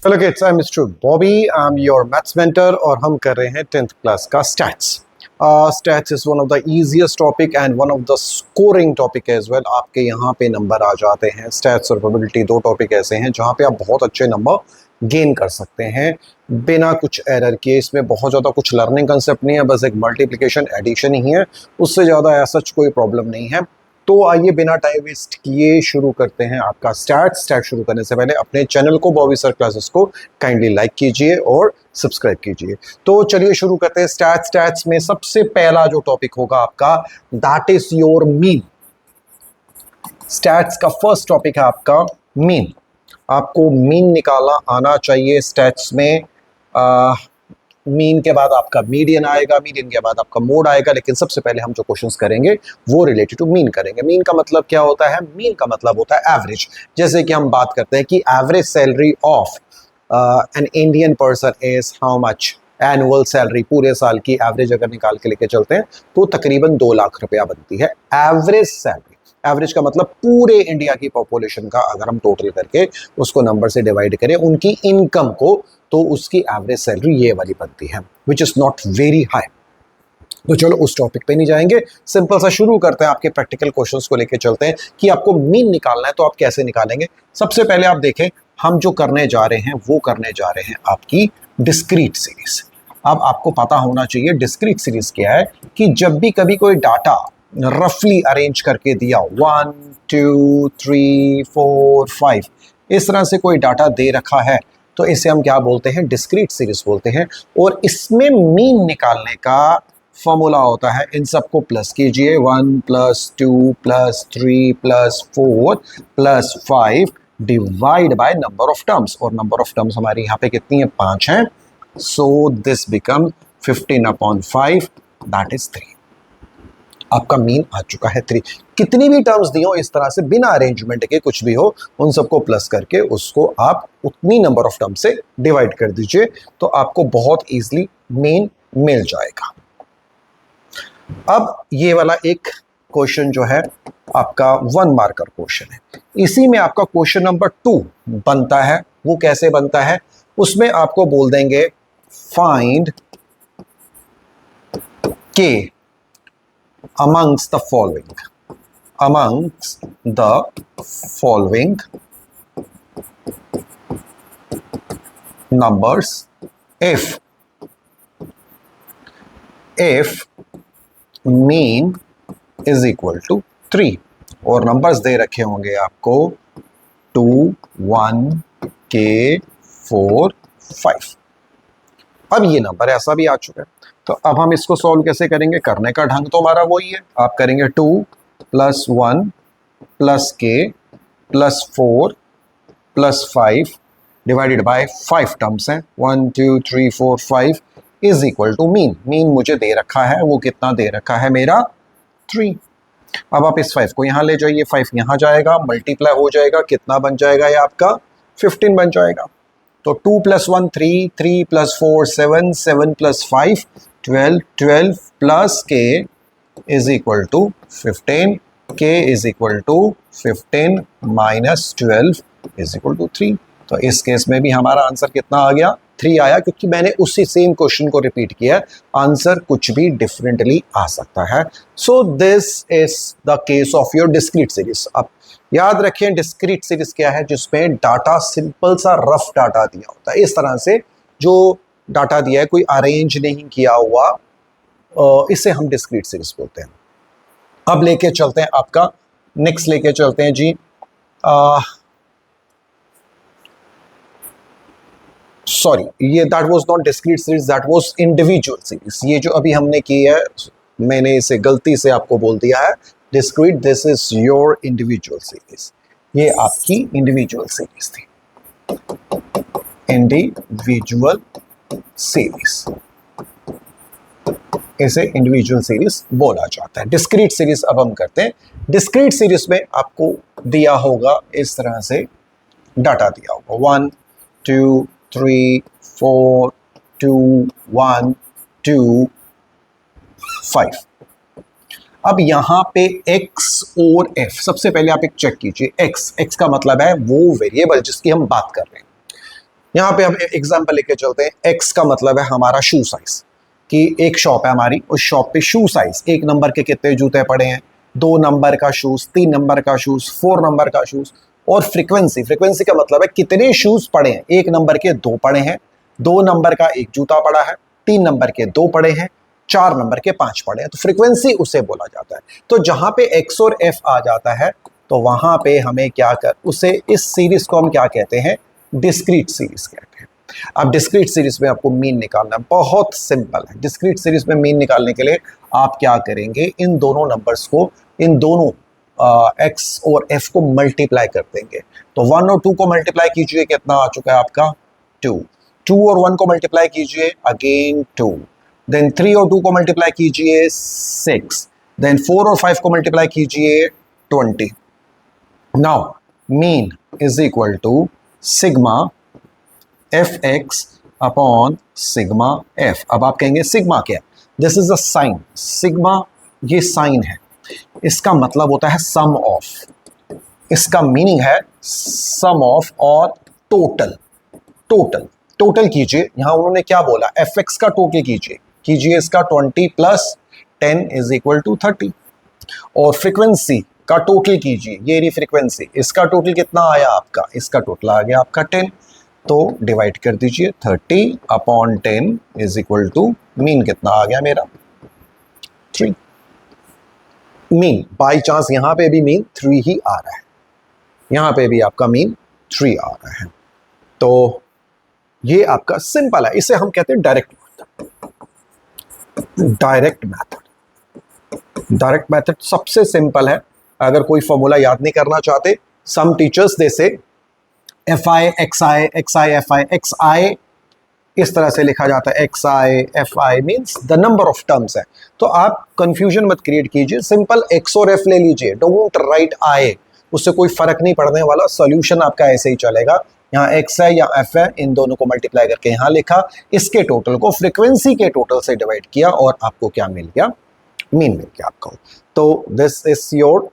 Hello kids, I am Mister Bobby, I am your maths mentor और हम कर रहे हैं 10th क्लास का stats. Stats is one of the easiest topic and one of the scoring topic as well. आपके यहाँ पे number आ जाते हैं। स्टैट्स और प्रोबेबिलिटी दो टॉपिक ऐसे हैं जहाँ पे आप बहुत अच्छे नंबर गेन कर सकते हैं बिना कुछ एरर किए। इसमें बहुत ज़्यादा कुछ लर्निंग कंसेप्ट नहीं है, बस एक मल्टीप्लिकेशन एडिशन ही है, उससे ज़्यादा ऐसा कोई प्रॉब्लम नहीं है। तो आइए बिना टाइम वेस्ट किए शुरू करते हैं आपका स्टार्ट शुरू करने से पहले अपने चैनल को बॉबी सर क्लासेस को काइंडली लाइक कीजिए और सब्सक्राइब कीजिए। तो चलिए शुरू करते हैं। स्टैट्स में सबसे पहला जो टॉपिक होगा आपका, that is your mean. Stats का फर्स्ट टॉपिक है आपका मीन। आपको मीन निकालना आना चाहिए स्टैट्स में। मीन के बाद आपका मीडियन आएगा, मीडियन के बाद आपका मोड आएगा, लेकिन सबसे पहले हम जो क्वेश्चंस करेंगे वो रिलेटेड टू मीन करेंगे। मीन का मतलब क्या होता है? मीन का मतलब होता है एवरेज। जैसे कि हम बात करते हैं कि average salary of an Indian person is how much. Annual salary पूरे साल की एवरेज अगर निकाल के लेके चलते हैं तो तकरीबन 2 लाख रुपया बनती है एवरेज सैलरी। एवरेज का मतलब पूरे इंडिया की पॉपुलेशन का अगर हम टोटल करके उसको नंबर से डिवाइड करें उनकी इनकम को, तो उसकी एवरेज सैलरी ये वाली बनती है, which is not very high. तो चलो उस टॉपिक पे नहीं जाएंगे, सिंपल सा शुरू करते हैं। आपके प्रैक्टिकल क्वेश्चंस को लेके चलते हैं कि आपको मीन निकालना है तो आप कैसे निकालेंगे। सबसे पहले आप देखें, हम जो करने जा रहे हैं वो करने जा रहे हैं आपकी डिस्क्रीट सीरीज। अब आपको पता होना चाहिए डिस्क्रीट सीरीज क्या है, कि जब भी कभी कोई डाटा रफली अरेंज करके दिया, 1 2 3 4 5 इस तरह से कोई डाटा दे रखा है, तो इसे हम क्या बोलते हैं? डिस्क्रीट सीरीज बोलते हैं। और इसमें मीन निकालने का फॉर्मूला होता है, इन सबको प्लस कीजिए, 1 + 2 + 3 + 4 + 5 divide by number of terms. और नंबर ऑफ टर्म्स हमारी यहाँ पे कितनी है? 5 हैं। So this become 15/5, that is 3। आपका मीन आ चुका है 3। कितनी भी टर्म्स दी हो इस तरह से बिना अरेंजमेंट के, कुछ भी हो, उन सबको प्लस करके उसको आप उतनी नंबर ऑफ टर्म्स से डिवाइड कर दीजिए, तो आपको बहुत इजीली मीन मिल जाएगा। अब ये वाला एक क्वेश्चन जो है आपका 1 मार्कर क्वेश्चन है। इसी में आपका क्वेश्चन नंबर 2 बनता है। वो कैसे बनता है? उसमें आपको बोल देंगे फाइंड के amongst the following numbers if mean is equal to 3। और नंबर्स दे रखे होंगे आपको 2 1 के 4 5। अब ये नंबर ऐसा भी आ चुका है, तो अब हम इसको सॉल्व कैसे करेंगे? करने का ढंग तो हमारा वही है। आप करेंगे 2 + 1 + k + 4 + 5 डिवाइडेड बाय 5 टर्म्स हैं, 1 2 3 4 5 is equal to mean. Mean मुझे दे रखा है, वो कितना दे रखा है? मेरा 3। अब आप इस 5 को यहाँ ले जाइए, 5 यहाँ जाएगा, मल्टीप्लाई हो जाएगा, कितना बन जाएगा? ये आपका 15 बन जाएगा। तो 2 + 1 3 3 + 4 7 7 + 5 12 12 + k is equal to 15। k is equal to 15 - 12 is equal to 3। तो इस केस में भी हमारा आंसर कितना आ गया? 3 आया, क्योंकि मैंने उसी सेम क्वेश्चन को रिपीट किया। आंसर कुछ भी डिफरेंटली आ सकता है। So this is the case of your discrete series. अब याद रखें डिस्क्रीट सीरीज क्या है? जिसमें डाटा सिंपल सा रफ डाटा दिया होता है। इस तरह से जो डाटा दिया है, कोई अरेंज नहीं किया हुआ, इसे हम डिस्क्रीट सीरीज बोलते हैं। अब लेके चलते हैं आपका नेक्स्ट, लेके चलते हैं जी सॉरी, ये that was not discrete series, that was individual series. ये जो अभी हमने की है, मैंने इसे गलती से आपको बोल दिया है discrete. This is your individual series. ये आपकी इंडिविजुअल सीरीज थी, इंडिविजुअल सीरीज, इसे इंडिविजुअल सीरीज बोला जाता है। डिस्क्रीट सीरीज अब हम करते हैं। डिस्क्रीट सीरीज में आपको दिया होगा इस तरह से डाटा दिया होगा, 1 2 3 4 2 1 2 5। अब यहां पे x और f, सबसे पहले आप एक चेक कीजिए। x का मतलब है वो वेरिएबल जिसकी हम बात कर रहे हैं। यहाँ पे हम एग्जाम्पल लेके चलते हैं। एक्स का मतलब है हमारा शू साइज, कि एक शॉप है हमारी, उस शॉप पे शू साइज, 1 नंबर के कितने जूते पड़े हैं, 2 नंबर का शूज, 3 नंबर का शूज, 4 नंबर का शूज। और फ्रीक्वेंसी, फ्रीक्वेंसी का मतलब है कितने शूज पड़े हैं। 1 नंबर के 2 पड़े हैं, 2 नंबर का 1 जूता पड़ा है, 3 नंबर के 2 पड़े हैं, 4 नंबर के 5 पड़े हैं, तो फ्रीक्वेंसी उसे बोला जाता है। तो जहां पे एक्स और एफ आ जाता है तो वहां पे हमें क्या कर, उसे, इस सीरीज को हम क्या कहते हैं, डिस्क्रीट सीरीज कहते हैं। अब डिस्क्रीट सीरीज में आपको मीन निकालना बहुत सिंपल है। डिस्क्रीट सीरीज में मीन निकालने के लिए आप क्या करेंगे, इन दोनों नंबर्स को, इन दोनों एक्स और एफ को मल्टीप्लाई कर देंगे। तो 1 और 2 को मल्टीप्लाई कीजिए, कितना आ चुका है आपका 2। 2 और 1 को मल्टीप्लाई कीजिए, अगेन 2। देन 3 और 2 को मल्टीप्लाई कीजिए 6। देन 4 और 5 को मल्टीप्लाई कीजिए 20। Now mean is equal to sigma f x upon sigma f. अब आप कहेंगे सिग्मा क्या है? This is a sign. Sigma ये साइन है, इसका मतलब होता है सम ऑफ। इसका मीनिंग है सम ऑफ और टोटल। टोटल टोटल कीजिए, यहां उन्होंने क्या बोला, एफ एक्स का टोटल कीजिए, कीजिए इसका 20 प्लस 10 इज इक्वल टू 30। और फ्रीक्वेंसी का टोटल कीजिए, ये रही फ्रीक्वेंसी, इसका टोटल कितना आया आपका, इसका टोटल आ गया आपका 10। तो डिवाइड कर दीजिए, 30 upon 10 is equal to mean कितना आ गया मेरा 3। मीन बाई चांस यहां पे भी मीन 3 ही आ रहा है, यहां पे भी आपका मीन 3 आ रहा है। तो ये आपका सिंपल है, इसे हम कहते हैं direct method. Direct method, direct method सबसे सिंपल है। अगर कोई फॉर्मूला याद नहीं करना चाहते, सम teachers they say F I X I, X I F I, X I इस तरह से लिखा जाता है, X I F I means the number of terms है। तो आप कंफ्यूजन मत क्रिएट कीजिए, सिंपल एक्स और एफ ले लीजिए, डोंट राइट आई, उससे कोई फर्क नहीं पड़ने वाला, सॉल्यूशन आपका ऐसे ही चलेगा। यहाँ एक्स है या एफ है, इन दोनों को मल्टीप्लाई करके यहाँ लिखा, इसके टोटल को फ्रीक्वेंसी के टोटल से डिवाइड किया और आपको क्या मिल गया, मीन मिल गया आपको। तो this is your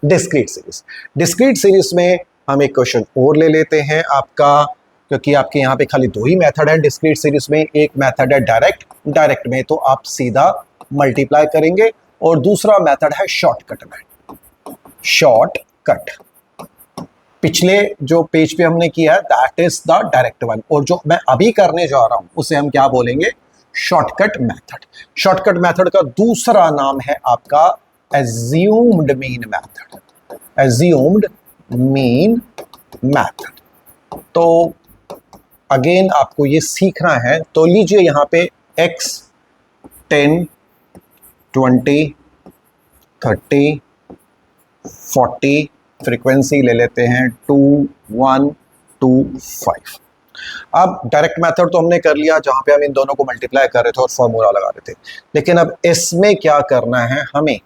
discrete series. Discrete series में हम एक क्वेश्चन और ले लेते हैं आपका, क्योंकि आपके यहाँ पे खाली 2 ही मेथड है डिस्क्रीट सीरीज में। एक मेथड है डायरेक्ट, डायरेक्ट में तो आप सीधा मल्टीप्लाई करेंगे, और दूसरा मेथड है शॉर्टकट मेथड, शॉर्टकट। पिछले जो पेज पे हमने किया है that is the direct one, और जो मैं अभी करने जा रहा हूं उसे हम क्या बोलेंगे, शॉर्टकट मेथड। शॉर्टकट मेथड का दूसरा नाम है आपका assumed mean method, assumed mean method. तो अगेन आपको ये सीखना है, तो लीजिए यहाँ पे x 10 20 30 40, फ्रीक्वेंसी ले लेते हैं 2 1 2 5। अब डायरेक्ट मेथड तो हमने कर लिया, जहां पे हम इन दोनों को मल्टीप्लाई कर रहे थे और फॉर्मूला लगा रहे थे। लेकिन अब इसमें क्या करना है, हमें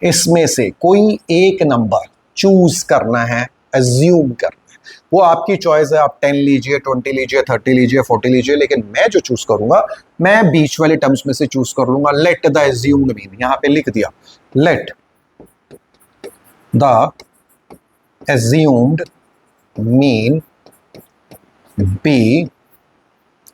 इसमें से कोई एक नंबर चूज करना है, एज्यूम करना है। वो आपकी चॉइस है, आप 10 लीजिए, 20 लीजिए, 30 लीजिए, 40 लीजिए, लेकिन मैं जो चूज करूंगा, मैं बीच वाले टर्म्स में से चूज कर लूंगा। लेट द एज्यूम्ड मीन, यहां पे लिख दिया, let the assumed mean be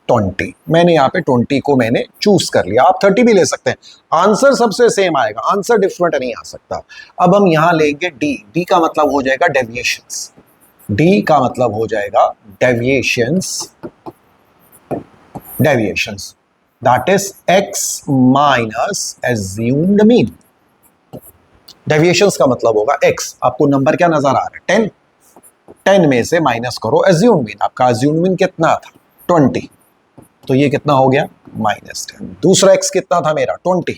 20। मैंने यहाँ पे 20 को मैंने चूज कर लिया, आप 30 भी ले सकते हैं, आंसर सबसे सेम आएगा, आंसर डिफरेंट नहीं आ सकता। अब हम यहां लेंगे डी, डी का मतलब हो जाएगा डेविएशंस, डी का मतलब हो जाएगा deviations, deviations that is x minus assumed mean. Deviations का मतलब होगा एक्स, आपको नंबर क्या नजर आ रहा है 10, 10 में से माइनस करो एज्यूम्ड मीन, आपका एज्यूम्ड मीन कितना था 20, तो ये कितना हो गया -10। दूसरा x कितना था मेरा 20,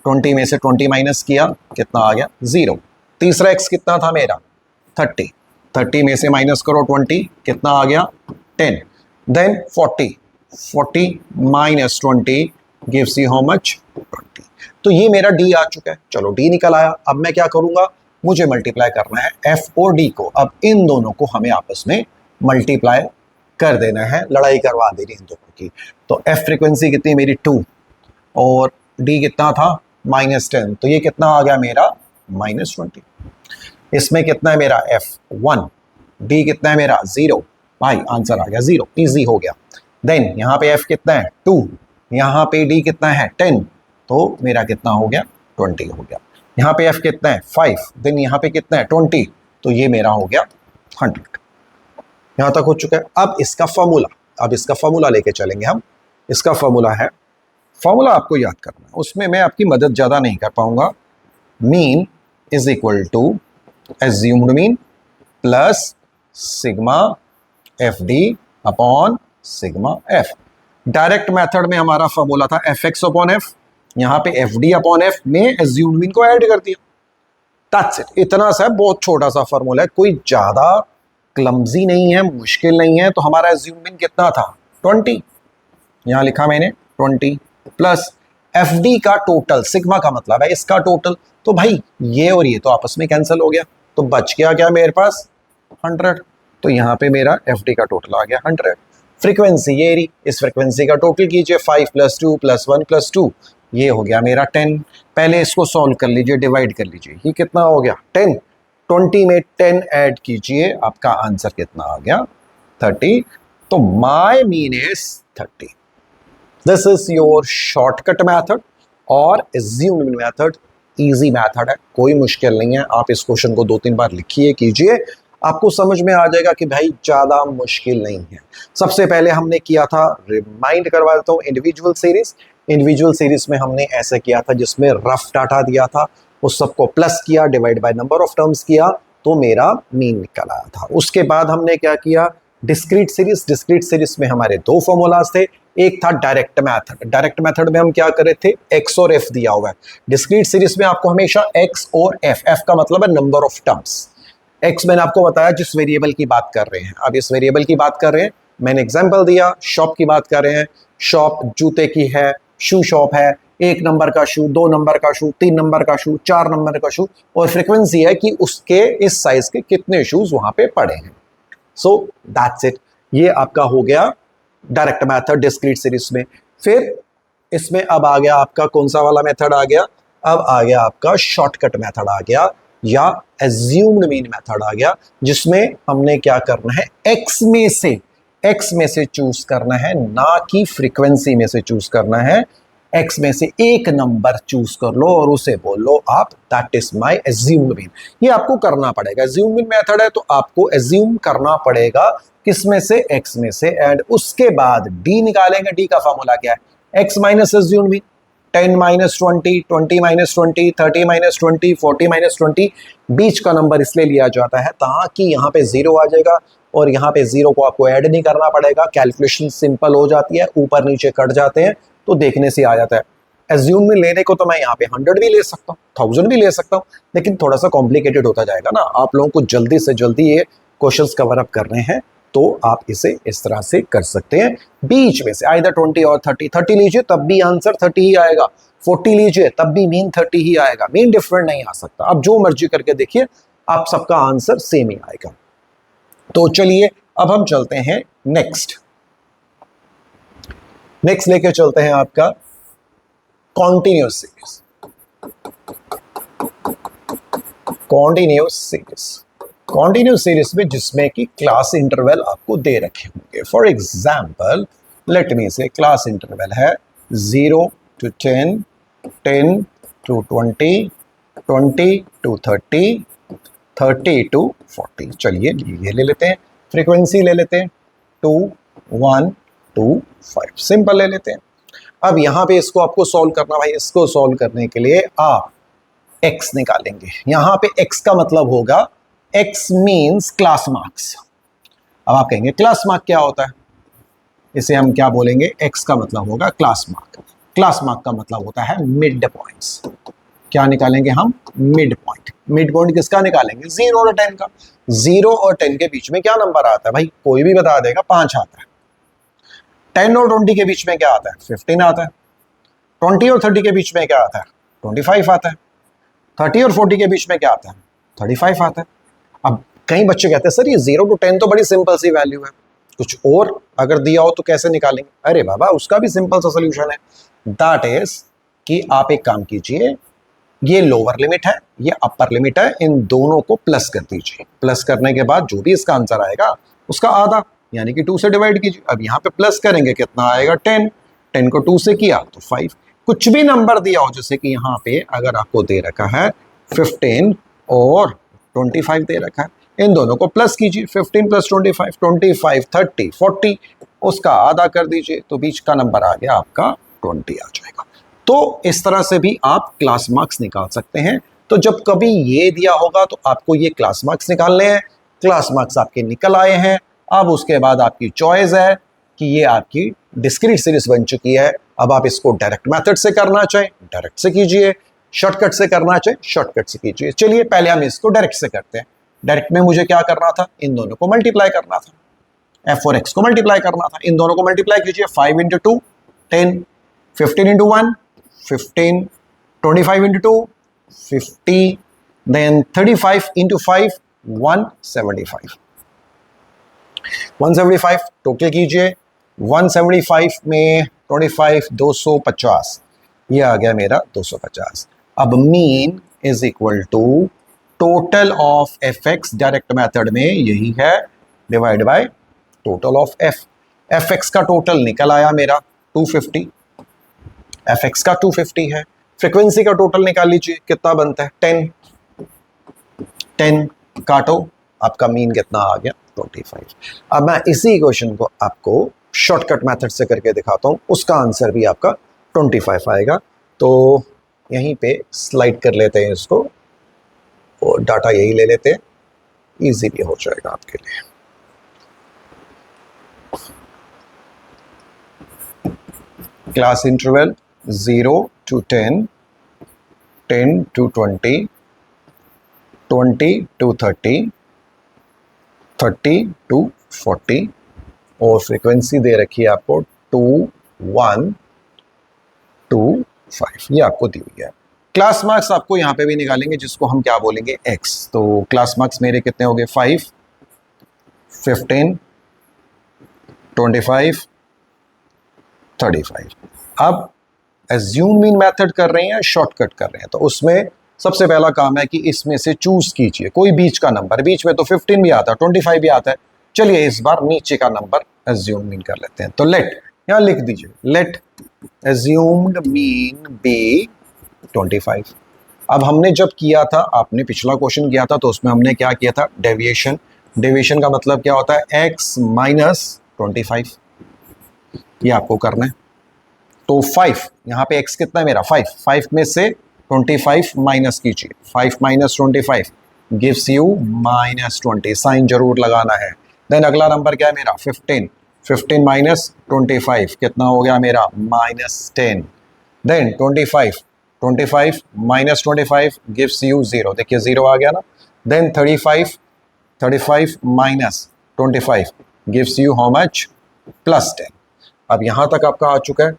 20 में से 20 माइनस किया, कितना आ गया 0। तीसरा x कितना था मेरा 30, 30 में से माइनस करो 20, कितना आ गया 10। Then 40, 40 minus 20 gives you how much 20। तो ये मेरा d आ चुका है, चलो d निकल आया। अब मैं क्या करूंगा, मुझे मल्टीप्लाई करना है f और d को। अब इन दोनों को हमें आपस में मल्टीप्लाई कर देना है, लड़ाई करवा देनी इन दोनों की। तो f फ्रीक्वेंसी कितनी मेरी 2 और d कितना था -10, तो ये कितना आ गया मेरा -20। इसमें कितना है मेरा f 1, d कितना है मेरा 0, भाई आंसर आ गया 0, इजी हो गया। देन यहाँ पे f कितना है 2, यहाँ पे d कितना है 10, तो मेरा कितना हो गया 20 हो गया। यहाँ पे f कितना है 5, देन यहाँ पे कितना है 20, तो ये मेरा हो गया 100। यहाँ तक हो चुका है। अब इसका फॉर्मूला लेके चलेंगे हम। इसका फॉर्मूला है, फॉर्मूला आपको याद करना है, उसमें मैं आपकी मदद ज़्यादा नहीं कर पाऊंगा। Mean is equal to assumed mean plus sigma f d upon sigma f. Direct method में हमारा फॉर्मूला था एफ एक्स अपॉन एफ, यहाँ पे एफ डी अपॉन एफ में एज्यूम्ड मीन को ऐड कर दिया। दैट्स इट, इतना सा बहुत छोटा सा फॉर्मूला है, कोई ज़्यादा क्लमजी नहीं है, मुश्किल नहीं है। तो हमारा एज्यूम्ड मीन कितना था 20, यहाँ लिखा मैंने 20 प्लस एफ डी का टोटल, सिग्मा का मतलब है इसका टोटल, तो भाई ये और ये तो आपस में कैंसिल हो गया, तो बच गया क्या मेरे पास 100। तो यहाँ पे मेरा एफ डी का टोटल आ गया 100। फ्रीक्वेंसी ये रही, इस फ्रीक्वेंसी का टोटल कीजिए 5 + 2 + 1 + 2, ये हो गया मेरा 10। पहले इसको सॉल्व कर लीजिए, डिवाइड कर लीजिए, ये कितना हो गया 10, 20 में 10 ऐड कीजिए, आपका आंसर कितना आ गया 30। तो my mean is 30। This is your shortcut method और एज्यूम्ड मैथड इजी मैथड है, कोई मुश्किल नहीं है। आप इस क्वेश्चन को 2-3 बार लिखिए कीजिए, आपको समझ में आ जाएगा कि भाई ज़्यादा मुश्किल नहीं है। सबसे पहले हमने किया था, रिमाइंड करवा देता हूँ, इंडिविजुअल सीरीज। इंडिविजुअल सीरीज में हमने ऐसे किया था जिसमें रफ डाटा दिया था, उस सबको प्लस किया, divide by number of terms किया, तो मेरा मीन निकल आया था। उसके बाद हमने क्या किया, डिस्क्रीट सीरीज। डिस्क्रीट सीरीज में हमारे 2 फॉर्मूलाज थे, एक था डायरेक्ट मेथड। डायरेक्ट मेथड में हम क्या कर रहे थे, एक्स और एफ दिया हुआ है। डिस्क्रीट सीरीज में आपको हमेशा एक्स और एफ, एफ का मतलब है नंबर ऑफ टर्म्स। एक्स मैंने आपको बताया जिस वेरिएबल की बात कर रहे हैं, अब इस वेरिएबल की बात कर रहे हैं, मैंने एग्जांपल दिया, शॉप की बात कर रहे हैं, शॉप जूते की है, शू शॉप है, 1 नंबर का शू, 2 नंबर का शू, 3 नंबर का शू, 4 नंबर का शू, और फ्रीक्वेंसी है कि उसके इस साइज के कितने शूज वहां पे पड़े हैं। सो दैट्स इट, ये आपका हो गया डायरेक्ट मेथड डिस्क्रीट सीरीज में। फिर इसमें अब आ गया आपका कौन सा वाला मेथड आ गया, अब आ गया आपका शॉर्टकट मेथड आ गया, या एज्यूम्ड मीन मेथड आ गया, जिसमें हमने क्या करना है, एक्स में से चूज करना है, ना कि फ्रीक्वेंसी में से चूज करना है। एक्स में से एक नंबर चूज कर लो और उसे बोल लो आप that is my assumed mean. ये आपको करना पड़ेगा, एज्यूम्ड मीन मेथड है तो आपको एज्यूम करना पड़ेगा किसमें से, एक्स में से, एंड उसके बाद डी निकालेंगे। डी का फॉर्मूला क्या है, एक्स माइनस एज्यूम्ड मीन, 10 - 20, 20 - 20, 30 - 20, 40 - 20। बीच का नंबर इसलिए लिया जाता है ताकि यहाँ पे 0 आ जाएगा, और यहाँ पे 0 को आपको ऐड नहीं करना पड़ेगा, कैलकुलेशन सिंपल हो जाती है, ऊपर नीचे कट जाते हैं तो देखने से आ जाता है। एज्यूम में लेने को तो मैं यहाँ पे 100 भी ले सकता हूँ, 1000 भी ले सकता हूँ, लेकिन थोड़ा सा कॉम्प्लिकेटेड होता जाएगा ना। आप लोगों को जल्दी से जल्दी ये क्वेश्चंस कवर अप करने हैं तो आप इसे इस तरह से कर सकते हैं। बीच में से आइदर 20 और 30 लीजिए तब भी आंसर 30 ही आएगा, 40 लीजिए तब भी मीन 30 ही आएगा, मीन डिफरेंट नहीं आ सकता। अब जो मर्जी करके देखिए, आप सबका आंसर सेम ही आएगा। तो चलिए अब हम चलते हैं नेक्स्ट लेके चलते हैं आपका कॉन्टिन्यूस सीरीज में जिसमें कि क्लास इंटरवल आपको दे रखे होंगे। फॉर एग्जाम्पल लेट मी से क्लास इंटरवल है 0 to 10, 10 to 20, 20 to 30, 30 to 40। चलिए ये ले लेते हैं, फ्रीक्वेंसी ले लेते हैं 2, 1, 2, 5, सिंपल ले लेते हैं। अब यहाँ पे इसको आपको सॉल्व करना, भाई इसको सॉल्व करने के लिए आप x निकालेंगे। यहाँ पे x का मतलब होगा, x मीन्स क्लास मार्क्स। अब आप कहेंगे क्लास मार्क क्या होता है, इसे हम क्या बोलेंगे, x का मतलब होगा क्लास मार्क। क्लास मार्क का मतलब होता है मिड पॉइंट्स। क्या निकालेंगे हम, मिड पॉइंट। मिड पॉइंट किसका निकालेंगे, 0 और 10 का। 0 और 10 के बीच में क्या नंबर आता है, भाई कोई भी बता देगा, 5 आता है। 10 और 20 के बीच में क्या आता है, 15 आता है। 20 और 30 के बीच में क्या आता है, 25 आता है। 30 और 40 के बीच में क्या आता है, 35 आता है। अब कई बच्चे कहते हैं सर ये 0 to 10 तो बड़ी सिंपल सी वैल्यू है, कुछ और अगर दिया हो तो कैसे निकालेंगे। अरे बाबा उसका भी सिंपल सा सोल्यूशन है, दैट इज कि आप एक काम कीजिए, ये लोअर लिमिट है, ये अपर लिमिट है, इन दोनों को प्लस कर दीजिए। प्लस करने के बाद जो भी इसका आंसर आएगा उसका आधा, यानी कि 2 से डिवाइड कीजिए। अब यहाँ पे प्लस करेंगे कितना आएगा 10, 10 को 2 से किया तो 5। कुछ भी नंबर दिया हो, जैसे कि यहाँ पे अगर आपको दे रखा है 15 और 25 दे रखा है, इन दोनों को प्लस कीजिए, 15 प्लस 25, 25 30 40, उसका आधा कर दीजिए तो बीच का नंबर आ गया आपका 20 आ जाएगा। तो इस तरह से भी आप क्लास मार्क्स निकाल सकते हैं। तो जब कभी ये दिया होगा तो आपको ये क्लास मार्क्स निकालने हैं। क्लास मार्क्स आपके निकल आए हैं। अब उसके बाद आपकी चॉइस है कि ये आपकी डिस्क्रीट सीरीज बन चुकी है। अब आप इसको डायरेक्ट मेथड से करना चाहें डायरेक्ट से कीजिए, शॉर्टकट से करना चाहें शॉर्टकट से कीजिए। चलिए पहले हम इसको डायरेक्ट से करते हैं। डायरेक्ट में मुझे क्या करना था, इन दोनों को मल्टीप्लाई करना था, f और x को मल्टीप्लाई करना था। इन दोनों को मल्टीप्लाई कीजिए, 5 into 2 10, 15 into 1 15, 25 into 2 50, then 35 into 5 175, 175 total कीजिए। 175 में 25 250, ये आ गया मेरा 250। अब mean is equal to total of f x, direct method में यही है, divide by total of f. F x का टोटल निकल आया मेरा 250, एफ एक्स का 250 है। फ्रीक्वेंसी का टोटल निकाल लीजिए, कितना बनता है 10, 10 काटो, आपका मीन कितना आ गया 25। अब मैं इसी क्वेश्चन को आपको शॉर्टकट मेथड से करके दिखाता हूं, उसका आंसर भी आपका 25 आएगा। तो यहीं पे स्लाइड कर लेते हैं इसको और डाटा यही ले लेते हैं, इजी भी हो जाएगा आपके लिए। Class interval 0 to 10, 10 to 20, 20 to 30, 30 to 40 और फ्रीक्वेंसी दे रखी है आपको 2 1 2 5, ये आपको दी हुई है। क्लास मार्क्स आपको यहाँ पे भी निकालेंगे, जिसको हम क्या बोलेंगे x। तो क्लास मार्क्स मेरे कितने हो गए 5, 15, 25, 35। अब एज्यूम मीन मेथड कर रहे हैं, शॉर्टकट कर रहे हैं, तो उसमें सबसे पहला काम है कि इसमें से चूज कीजिए कोई बीच का नंबर। बीच में तो 15 भी आता है, 25 भी आता है। चलिए इस बार नीचे का नंबर एज्यूम मीन कर लेते हैं। तो लेट, यहां लिख दीजिए लेट एज्यूम्ड मीन बी 25। अब हमने जब किया था, आपने पिछला क्वेश्चन किया था, तो उसमें हमने क्या किया था, डेविएशन। डेविएशन का मतलब क्या होता है, x माइनस 25, ये आपको करना है। तो 5, यहाँ पे x कितना है मेरा 5, 5 में से 25 माइनस कीजिए, 5 minus 25 gives you minus 20, sign जरूर लगाना है। देन अगला नंबर क्या है मेरा 15, 15 माइनस 25 कितना हो गया मेरा minus 10। Then 25, 25 minus 25 gives you 0, देखिए 0 आ गया ना। Then 35, 35 minus 25 gives you how much, plus 10। अब यहाँ तक आपका आ चुका है,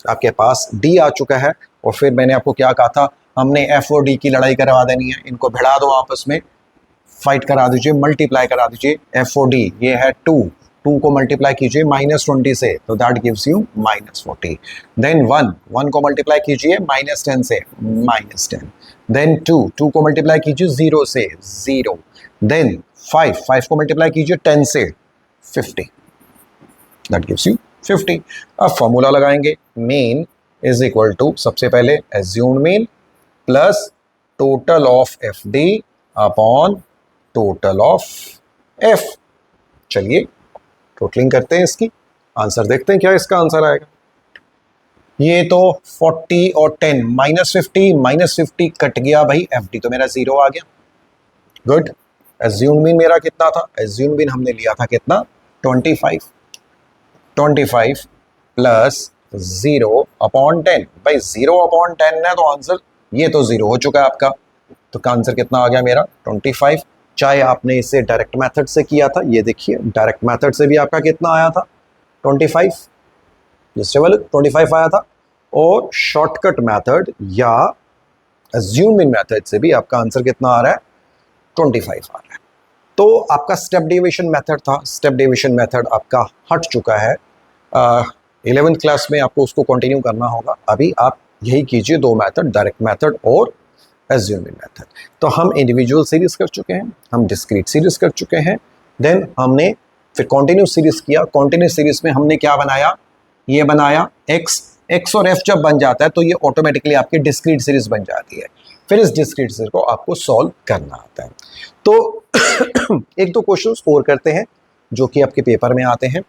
आपके पास D आ चुका है। और फिर मैंने आपको क्या कहा था, हमने F और D की लड़ाई करवा देनी है, इनको भिड़ा दो आपस में, फाइट करा दीजिए, मल्टीप्लाई करा दीजिए। F और D ये है 2, 2 को मल्टीप्लाई कीजिए माइनस 20 से, तो that gives you minus 40। Then 1, 1 को मल्टीप्लाई कीजिए माइनस 10 से, माइनस 10। देन 2, 2 को मल्टीप्लाई कीजिए 0 से, 0। देन 5, 5 को मल्टीप्लाई कीजिए 10 से, 50, दैट गिव्स यू 50। अब फॉर्मूला लगाएंगे, मीन इज इक्वल टू, सबसे पहले assumed mean plus total of F d upon total of F. चलिए टोटलिंग करते हैं इसकी, आंसर देखते हैं क्या इसका आंसर आएगा। ये तो 40 और 10 माइनस 50 कट गया भाई, एफ डी तो मेरा 0 आ गया। गुड। एज्यूम्ड मीन मेरा कितना था, एज्यूम्ड मीन हमने लिया था कितना 25, 25 प्लस 0 अपॉन 10, भाई 0 अपॉन 10 है तो आंसर ये तो 0 हो चुका है आपका। तो का आंसर कितना आ गया मेरा 25। चाहे आपने इसे डायरेक्ट मेथड से किया था, ये देखिए डायरेक्ट मेथड से भी आपका कितना आया था 25, जिससे वाले 25 आया था। और शॉर्टकट मेथड या एज्यूम इन मेथड से भी आपका आंसर कितना आ रहा है 25 आ रहा है। तो आपका स्टेप डेविएशन मेथड था, स्टेप डेविएशन मेथड आपका हट चुका है। 11th क्लास में आपको उसको कंटिन्यू करना होगा। अभी आप यही कीजिए, दो मेथड, डायरेक्ट मेथड और एज्यूम इन मेथड। तो हम इंडिविजुअल सीरीज कर चुके हैं, हम डिस्क्रीट सीरीज कर चुके हैं, देन हमने फिर कॉन्टिन्यूस सीरीज किया, कॉन्टिन्यूस सीरीज में हमने क्या बनाया, ये बनाया x और f जब बन जाता है तो ये ऑटोमेटिकली आपकी डिस्क्रीट सीरीज बन जाती है। फिर इस डिस्क्रीट सीरीज को आपको सॉल्व करना आता है। तो एक दो क्वेश्चंस और करते हैं जो कि आपके पेपर में आते हैं।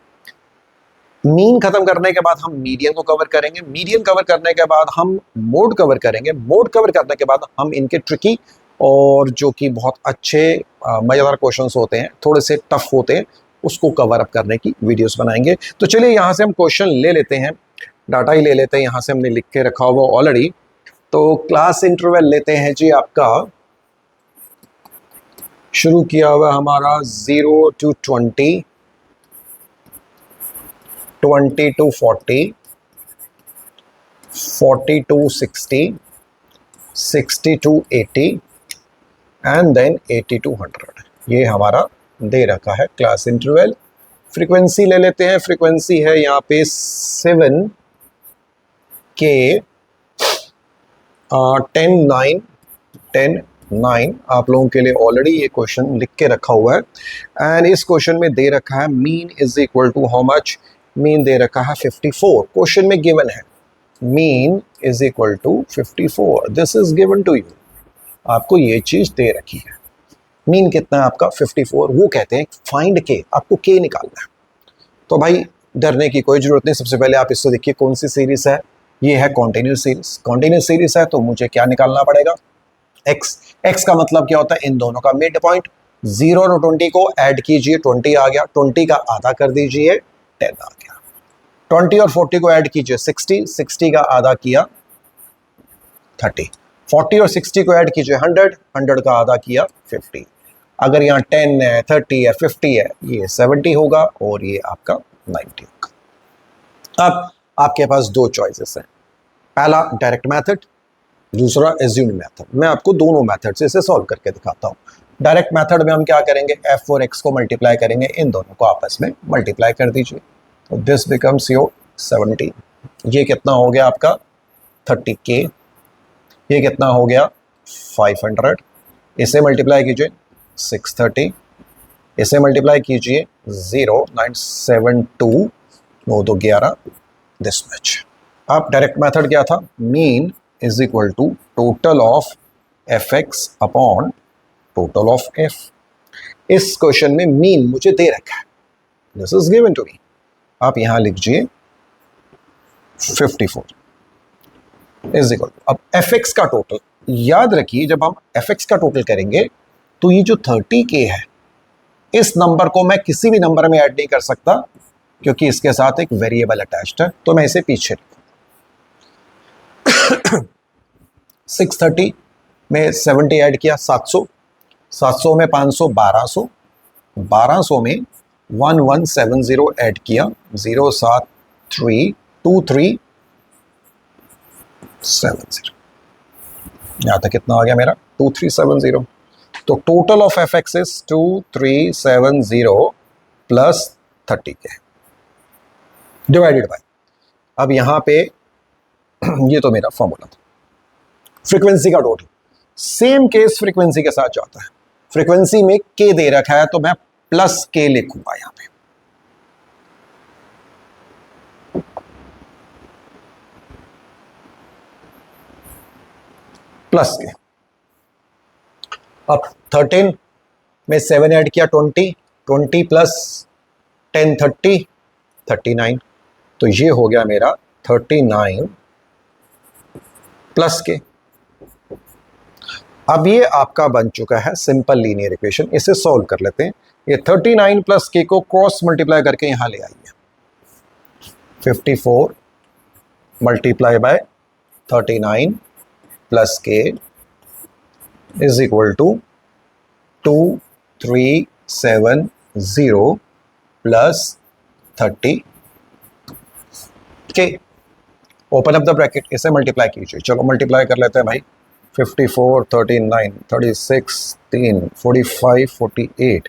मीन खत्म करने के बाद हम मीडियन को कवर करेंगे, मीडियन कवर करने के बाद हम मोड कवर करेंगे, मोड कवर करने के बाद हम इनके ट्रिकी और जो कि बहुत अच्छे मज़ेदार क्वेश्चंस होते हैं, थोड़े से टफ होते हैं, उसको कवर अप करने की वीडियोस बनाएंगे। तो चलिए यहाँ से हम क्वेश्चन ले लेते हैं, डाटा ही ले लेते हैं, यहाँ से हमने लिख के रखा हुआ ऑलरेडी। तो क्लास इंटरवल लेते हैं जी, आपका शुरू किया हुआ हमारा 0 to 20, 20 to 40, 40 to 60, 60 to 80 and then 80 to 100। ये हमारा दे रखा है क्लास इंटरवल। फ्रीक्वेंसी ले लेते हैं, फ्रीक्वेंसी है यहाँ पे 7 के 10 9 10 9। आप लोगों के लिए ऑलरेडी ये क्वेश्चन लिख के रखा हुआ है एंड इस क्वेश्चन में दे रखा है mean is equal to how much, mean दे रखा है 54। क्वेश्चन में गिवन है mean is equal to 54, this is given to you, आपको ये चीज दे रखी है। मीन कितना है आपका 54, वो कहते हैं फाइंड के, आपको के निकालना है। तो भाई डरने की कोई जरूरत नहीं, सबसे पहले आप इसको देखिए कौन सी सीरीज है, ये है कॉन्टिन्यूस सीरीज। कॉन्टिन्यूस सीरीज है तो मुझे क्या निकालना पड़ेगा, x। x का मतलब क्या होता है, इन दोनों का मिड पॉइंट। 0 और 20 को ऐड कीजिए, 20 आ गया, 20 का आधा कर दीजिए, 10 आ गया। 20 और 40 को ऐड कीजिए, 60, 60 का आधा किया 30, 40 और 60 को ऐड कीजिए 100, 100 का आधा किया 50। अगर यहाँ 10 है, 30 है, 50 है, ये 70 होगा और ये आपका 90 होगा। अब आपके पास दो चॉइसेस हैं, पहला डायरेक्ट मेथड, दूसरा एज्यूम्ड मेथड। मैं आपको दोनों मेथड से इसे सॉल्व करके दिखाता हूँ। डायरेक्ट मेथड में हम क्या करेंगे, f और x को मल्टीप्लाई करेंगे, इन दोनों को आपस में मल्टीप्लाई कर दीजिए, तो दिस बिकम्स योर 17। ये कितना हो गया आपका 30k, ये कितना हो गया 500, इसे मल्टीप्लाई कीजिए 630, इसे मल्टीप्लाई कीजिए 0972, 9 2 11, दिस मच। अब डायरेक्ट मेथड क्या था, mean is equal to total of fx upon total of f। इस क्वेश्चन में मीन मुझे दे रखा है, this is given to me. आप यहां लिखिए 54 इज इक्वल टू, अब fx का टोटल याद रखिए, जब हम fx का टोटल करेंगे तो ये जो 30k है, इस नंबर को मैं किसी भी नंबर में ऐड नहीं कर सकता क्योंकि इसके साथ एक वेरिएबल अटैच्ड है, तो मैं इसे पीछे रखूँ। 630 में 70 ऐड किया 700, 700 में 500 1200, 1200 में 1170 ऐड किया 0732370, यहाँ तक कितना आ गया मेरा 2370। तो टोटल ऑफ fx इज 2370 प्लस 30k डिवाइडेड बाय, अब यहाँ पे ये तो मेरा फॉर्मूला था फ्रीक्वेंसी का टोटल। सेम केस फ्रीक्वेंसी के साथ जाता है, फ्रीक्वेंसी में k दे रखा है तो मैं प्लस k लिखूंगा यहां पे, प्लस k। अब 13 में 7 ऐड किया 20, 20 प्लस 10 30, 39, तो ये हो गया मेरा 39 प्लस के। अब ये आपका बन चुका है सिंपल लीनियर इक्वेशन, इसे सॉल्व कर लेते हैं। ये 39 प्लस के को क्रॉस मल्टीप्लाई करके यहां ले आइए, 54 मल्टीप्लाई बाय 39 प्लस के इज इक्वल टू 2370 प्लस 30 के। ओपन अप द ब्रैकेट, इसे मल्टीप्लाई कीजिए, चलो मल्टीप्लाई कर लेते हैं भाई। 54 39 36 3 45 48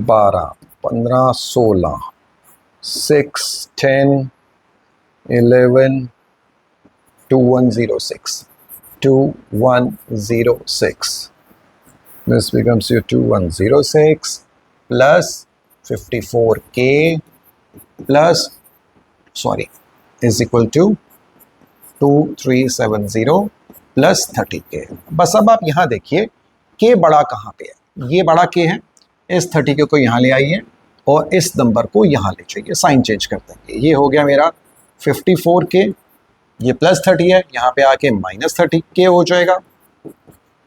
12 15 16 6 10 11 2106 2106, this becomes your 2106 plus 54K plus sorry is equal to 2370 प्लस 30K। बस अब आप यहाँ देखिए K बड़ा कहाँ पे है, ये बड़ा K है, इस 30K को यहाँ ले आइए और इस नंबर को यहाँ ले जाइए, साइन चेंज कर देंगे। ये हो गया मेरा 54K, ये प्लस 30 है, यहाँ पे आके माइनस 30K हो जाएगा।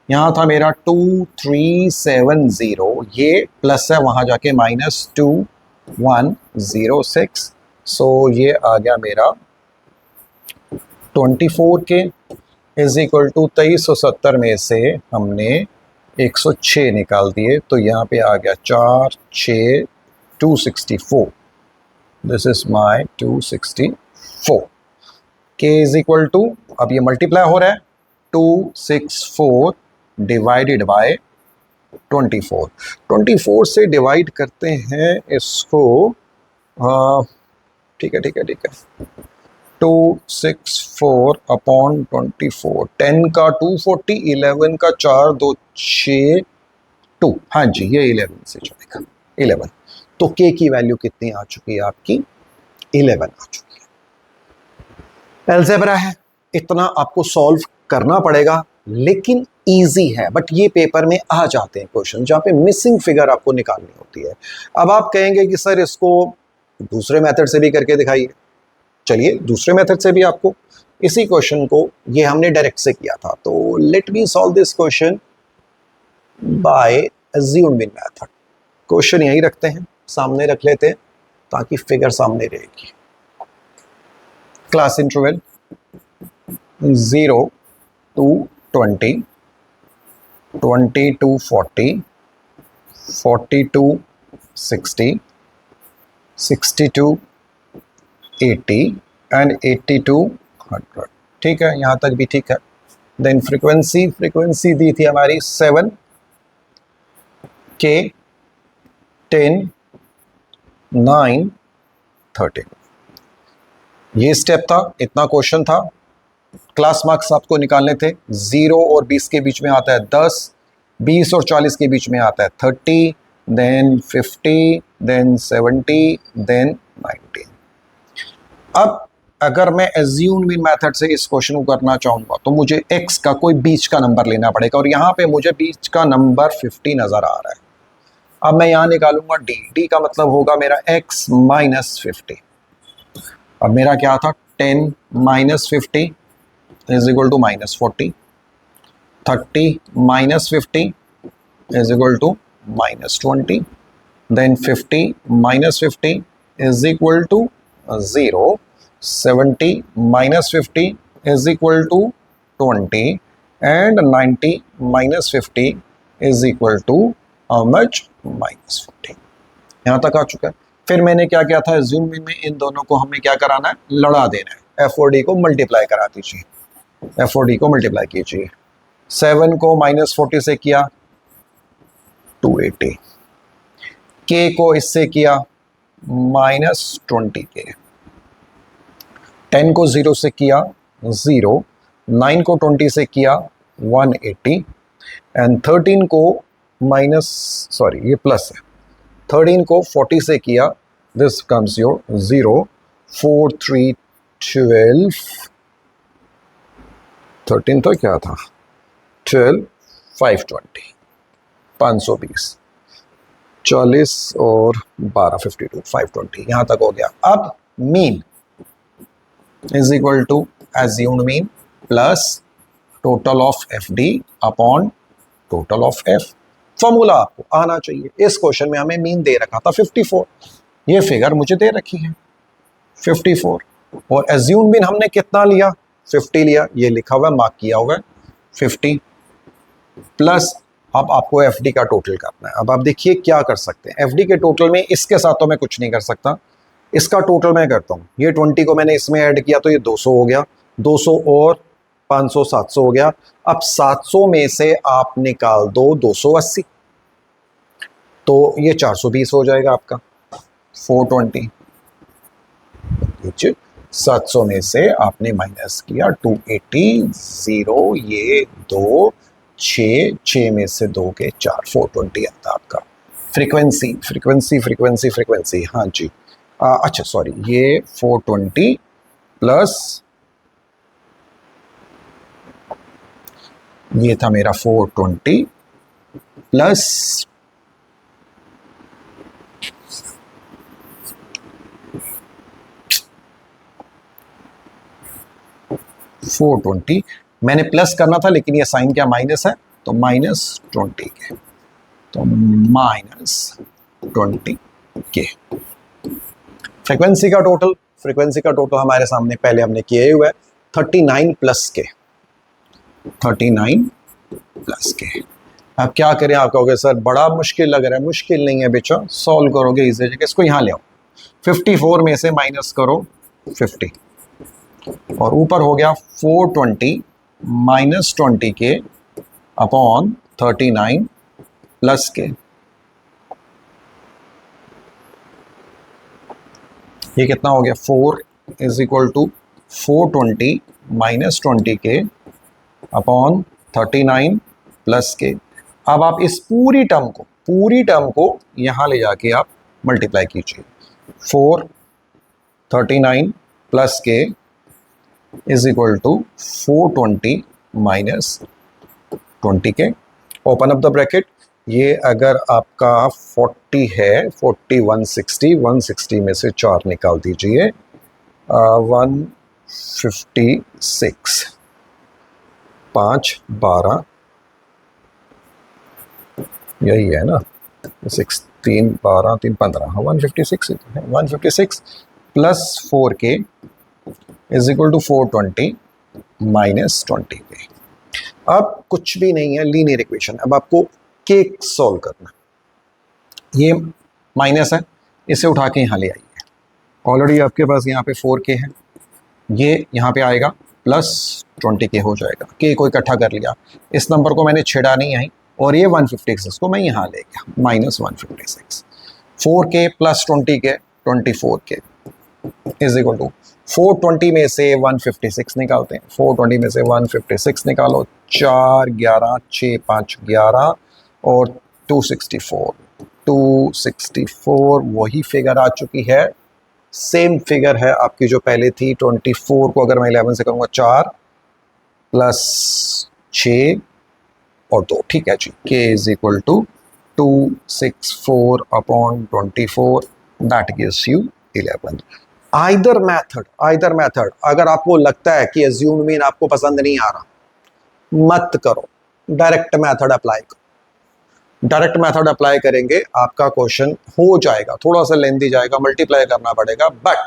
यहाँ था मेरा 2370, ये प्लस है, वहाँ जाके माइनस 2106, सो ये आ गया मेरा 24K इज इक्वल टू 2370 में से हमने 106 निकाल दिए, तो यहाँ पे आ गया 4 6 264, this is my 264। K is equal to, अब ये मल्टीप्लाई हो रहा है, 264 डिवाइडेड बाय 24। 24 से डिवाइड करते हैं इसको, ठीक है 264 अपॉन 24, 10 का 240, 11 का 4 2 6 2, हाँ जी ये 11 से जाएगा 11। तो K की वैल्यू कितनी आ चुकी है आपकी, 11 आ चुकी है। अलजेब्रा है, इतना आपको सॉल्व करना पड़ेगा, लेकिन इजी है। बट ये पेपर में आ जाते हैं क्वेश्चन जहाँ पे मिसिंग फिगर आपको निकालनी होती है। अब आप कहेंगे कि सर इसको दूसरे मेथड से भी करके दिखाइए, चलिए दूसरे मेथड से भी आपको इसी क्वेश्चन को, ये हमने डायरेक्ट से किया था, तो let me solve this question by assumed method. Question यही रखते हैं, सामने रख लेते हैं ताकि फिगर सामने रहेगी। Class interval 0 to 20, 20 to 40, 40 to 60, 60 to 80 and 80 to 100। ठीक है, यहाँ तक भी ठीक है। देन फ्रीक्वेंसी दी थी हमारी 7, K 10 9 13। ये स्टेप था, इतना क्वेश्चन था। क्लास मार्क्स आपको निकालने थे, 0 और 20 के बीच में आता है 10, 20 और 40 के बीच में आता है 30, देन 50, देन 70, देन 90। अब अगर मैं एज्यूम्ड मीन मेथड से इस क्वेश्चन को करना चाहूँगा तो मुझे x का कोई बीच का नंबर लेना पड़ेगा, और यहाँ पे मुझे बीच का नंबर 50 नज़र आ रहा है। अब मैं यहाँ निकालूंगा d का मतलब होगा मेरा x माइनस 50। अब मेरा क्या था, 10 minus 50 is equal to minus 40, 30 minus 50 is equal to minus 20, then 50 minus 50 is equal to 0, 70 minus 50 is equal to 20, and 90 minus 50 is equal to how much, minus 50। यहाँ तक आ चुका है। फिर मैंने क्या किया था, ज़ूम में इन दोनों को हमने क्या कराना है, लड़ा देना है। एफ और डी को मल्टीप्लाई करा दीजिए, एफ और डी को मल्टीप्लाई कीजिए। 7 को माइनस 40 से किया 280, के को इससे किया माइनस 20K, 10 को 0 से किया 0, 9 को 20 से किया 180, एंड 13 को माइनस, सॉरी ये प्लस है, 13 को 40 से किया, दिस कम्स योर 0, 4 3 12, 13 तो क्या था 12, 520, 520, 40 और 12 52, 520, यहाँ तक हो गया। अब mean is equal to assumed mean plus total of FD upon total of F। Formula आपको आना चाहिए। इस क्वेश्चन में हमें मीन दे रखा था 54, ये फिगर मुझे दे रखी है 54, और assumed मीन हमने कितना लिया, 50 लिया, ये लिखा हुआ है, मार्क किया हुआ है 50, प्लस अब आपको FD का टोटल करना है। अब आप देखिए क्या कर सकते हैं, FD के टोटल में इसके साथ तो मैं कुछ नहीं कर सकता, इसका टोटल मैं करता हूँ। ये 20 को मैंने इसमें ऐड किया तो ये 200 हो गया, 200 और 500 700 हो गया। अब 700 में से आप निकाल दो 280, तो ये 420 हो जाएगा आपका 420। 700 में से आपने माइनस किया 280, 0 ये 2 6 में से 2 के 4, 420 आता आपका। फ्रीक्वेंसी फ्रीक्वेंसी फ्रीक्वेंसी फ्रीक्वेंसी, हाँ जी। अच्छा सॉरी, ये 420 प्लस ये था मेरा 420 प्लस 420, मैंने प्लस करना था लेकिन ये साइन क्या माइनस है, तो -20 के, तो -20 के। फ्रीक्वेंसी का टोटल हमारे सामने पहले हमने किए हुआ है 39 प्लस के, 39 प्लस के। अब क्या करें, आप कहोगे सर बड़ा मुश्किल लग रहा है, मुश्किल नहीं है बेचा, सॉल्व करोगे इजी जगह, इसको यहाँ ले आओ, 54 में से माइनस करो 50 और ऊपर हो गया 420 -20 के अपॉन 39 प्लस के। ये कितना हो गया, 4 इज इक्वल टू 420 -20 के अपॉन 39 प्लस के। अब आप इस पूरी टर्म को यहाँ ले जाके आप मल्टीप्लाई कीजिए, 439 प्लस के इज इक्वल टू 420 -20 के। ओपन अप द ब्रैकेट, ये अगर आपका 40 है, 40 160 में से 4 निकाल दीजिए, 156, 5 12, यही है ना, 6 3 12 3 15, हाँ 156 है, 156 प्लस 4 के इज इक्वल टू 420 -20 के। अब कुछ भी नहीं है, लीनियर इक्वेशन। अब आपको के सॉल्व करना, ये माइनस है, इसे उठा के यहाँ ले आइए, ऑलरेडी आपके पास यहाँ पे 4k है, ये यहाँ पे आएगा प्लस 20k हो जाएगा, के को इकट्ठा कर लिया, इस नंबर को मैंने छेड़ा नहीं आई, और ये 156 को मैं यहाँ ले गया, -156, 4k plus 20k 24k is equal to 420 में से 156 निकालते हैं, 420 में से 156 निकालो, 4 11 6 5 11 और 264 वही फिगर आ चुकी है, सेम फिगर है आपकी जो पहले थी। 24 को अगर मैं 11 से करूँगा 4 प्लस 6 और 2, ठीक है जी, k is equal to 264 upon 24, that gives you 11। Either method, अगर आपको लगता है कि अज्यूम मीन आपको पसंद नहीं आ रहा, मत करो, डायरेक्ट मेथड अप्लाई करो। डायरेक्ट मेथड अप्लाई करेंगे आपका क्वेश्चन हो जाएगा, थोड़ा सा लेंथी जाएगा, मल्टीप्लाई करना पड़ेगा, बट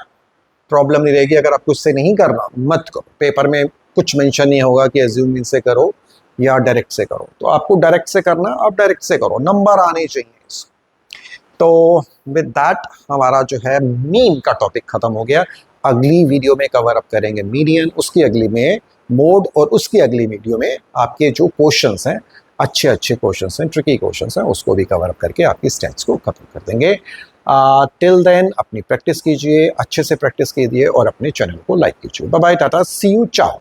प्रॉब्लम नहीं रहेगी। अगर आपको इससे नहीं करना, मत करो, पेपर में कुछ मेंशन नहीं होगा कि अज्यूम मीन से करो या डायरेक्ट से करो, तो आपको डायरेक्ट से करना, आप डायरेक्ट से करो, नंबर आने चाहिए। तो विद दैट हमारा जो है मीन का टॉपिक खत्म हो गया। अगली वीडियो में कवर अप करेंगे मीडियन, उसकी अगली में मोड, और उसकी अगली वीडियो में आपके जो क्वेश्चंस हैं, अच्छे क्वेश्चंस हैं, ट्रिकी क्वेश्चंस हैं, उसको भी कवर अप करके आपकी स्टेट्स को खत्म कर देंगे। टिल देन अपनी प्रैक्टिस कीजिए, अच्छे से प्रैक्टिस कीजिए और अपने चैनल को लाइक कीजिए। Bye bye, ta ta, see you, चाओ।